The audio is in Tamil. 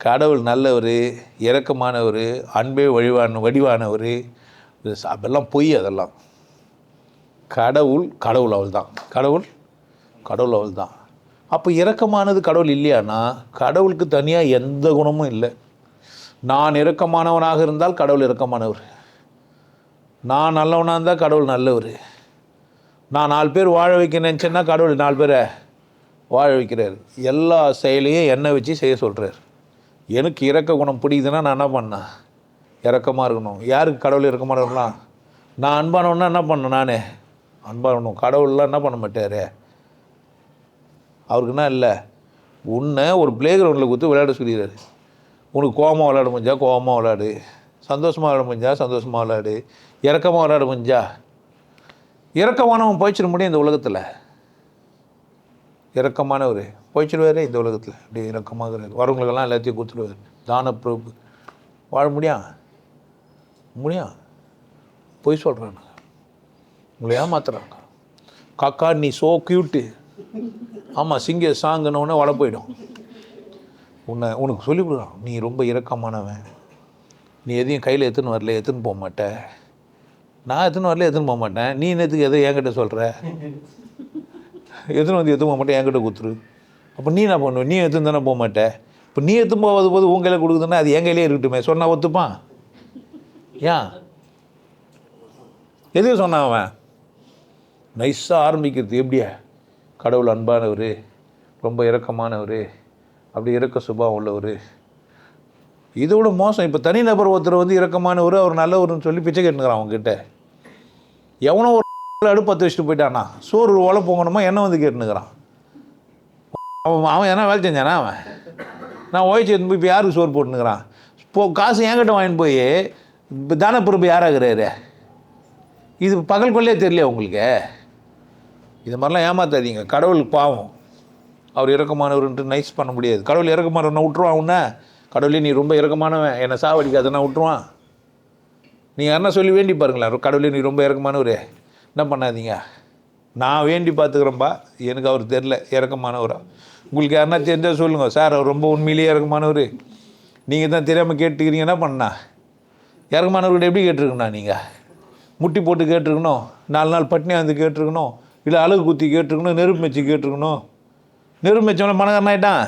கடவுள் நல்லவர், இரக்கமானவர், அன்பே வடிவானவர். அதெல்லாம் பொய். அதெல்லாம் கடவுள் அவள் தான். கடவுள் அவள் தான். அப்போ இரக்கமானது கடவுள் இல்லையானா கடவுளுக்கு தனியாக எந்த குணமும் இல்லை. நான் இரக்கமானவனாக இருந்தால் கடவுள் இரக்கமானவர், நான் நல்லவனாக இருந்தால் கடவுள் நல்லவர், நான் 4 பேர் வாழ வைக்க நினச்சேன்னா கடவுள் 4 பேரை வாழ வைக்கிறார். எல்லா செயலையும் என்னை வச்சு செய்ய சொல்கிறார். எனக்கு இரக்க குணம் பிடிக்குதுன்னா நான் என்ன பண்ணேன்? இரக்கமாக இருக்கணும். யாருக்கு கடவுள் இரக்கமாக இருக்கலாம்? நான் அன்பானவன்னா என்ன பண்ணேன்? நானே அன்பாகணும். கடவுள்லாம் என்ன பண்ண மாட்டார். அவருக்குன்னா இல்லை, உன்னை ஒரு ப்ளே கிரவுண்டில் கொடுத்து விளையாட சொல்லிடுறாரு. உனக்கு கோபமாக விளையாட முடிஞ்சா கோபமாக விளையாடு, சந்தோஷமாக விளையாட முடிஞ்சா சந்தோஷமாக விளையாடு, இறக்கமாக விளையாட முடிஞ்சா. இறக்கமானவன் போய்ச்சிட முடியும் இந்த உலகத்தில். இறக்கமானவர் போய்ச்சிடுவார் இந்த உலகத்தில். அப்படி இறக்கமாக வரவங்களுக்கெல்லாம் எல்லாத்தையும் கொடுத்துடுவார். தான பிரபு வாழ முடியும். பொய் சொல்கிறாங்க, உங்களை ஏமாத்துறாங்க. காக்கா நீ சோ க்யூட்டு, ஆமாம் சிங்க சாங்குன்னு வள போயிடும். உனக்கு சொல்லி கொடுக்குறான், நீ ரொம்ப இரக்கமானவன், நீ எதையும் கையில் எடுத்துன்னு வரல, எடுத்துன்னு போக மாட்டேன். நான் எடுத்துன்னு போக மாட்டேன். நீ என்னத்துக்கு எதை என்கிட்ட சொல்கிற? எடுத்துன்னு போக மாட்டேன், என்கிட்ட கொடுத்துரு. அப்போ நீ என்ன பண்ணுவேன்? நீ எடுத்துன்னு தானே போக மாட்டேன். இப்போ நீ எடுத்துன்னு போது உன் கையில் கொடுக்குதுன்னா அது என் கையிலே இருக்கட்டுமே. சொன்னால் ஒத்துப்பான்? ஏன் எதுவும் சொன்னான் அவன்? நைஸாக ஆரம்பிக்கிறது எப்படியா? கடவுள் அன்பானவர், ரொம்ப இரக்கமானவர், அப்படி இரக்க சுபாவம் உள்ளவர். இதோட மோசம், இப்போ தனிநபர் ஒருத்தர் இரக்கமானவர், அவர் நல்லவர்னு சொல்லி பிச்சை கேட்டுக்கிறான் அவங்ககிட்ட. எவனோ ஒரு அடுப்பு 10 வச்சுட்டு போயிட்டானா, சோறு ஓலை பொங்கணுமா என்ன கேட்டுனுக்கிறான். அவன் என்ன வேலை செஞ்சானா? அவன் நான் ஓய்ச்சி எடுத்து போய் இப்போ யாருக்கு சோறு போட்டுனுக்கிறான்? காசு என்கிட்ட வாங்கிட்டு போய் இப்போ தானப்பிறப்பு யாராகிறாரு? இது பகல் கொள்ளையே தெரியலையா உங்களுக்கு? இது மாதிரிலாம் ஏமாத்தாதீங்க. கடவுள் பாவம், அவர் இரக்கமானவர்ன்ட்டு நைஸ் பண்ண முடியாது. கடவுள் இரக்கமானவனை விட்டுருவான். உன்ன கடவுளே நீ ரொம்ப இரக்கமானவன், என்னை சாவடிக்காதன்னா விட்டுருவான்? நீங்கள் என்ன சொல்லி வேண்டி பாருங்களேன், கடவுளே நீ ரொம்ப இரக்கமானவர், என்ன பண்ணாதீங்க, நான் வேண்டி பார்த்துக்கிறேன்ப்பா, எனக்கு அவர் தெரில இரக்கமானவரா. உங்களுக்கு யாருன்னா தெரிஞ்சால் சொல்லுங்கள், சார் அவர் ரொம்ப உண்மையிலேயே இரக்கமானவர், நீங்கள் தான் தெரியாமல் கேட்டுக்கிறீங்க, என்ன பண்ணா? இரக்கமானவர்கிட்ட எப்படி கேட்டிருக்கணும்ண்ணா? நீங்கள் முட்டி போட்டு கேட்டிருக்கணும், 4 நாள் பட்னியாக கேட்டிருக்கணும், இல்லை அழகு குத்தி கேட்டிருக்கணும், நெருப்பு வச்சு கேட்டிருக்கணும். நெருப்பு வச்சவன பணக்காரன் ஆகிட்டான்.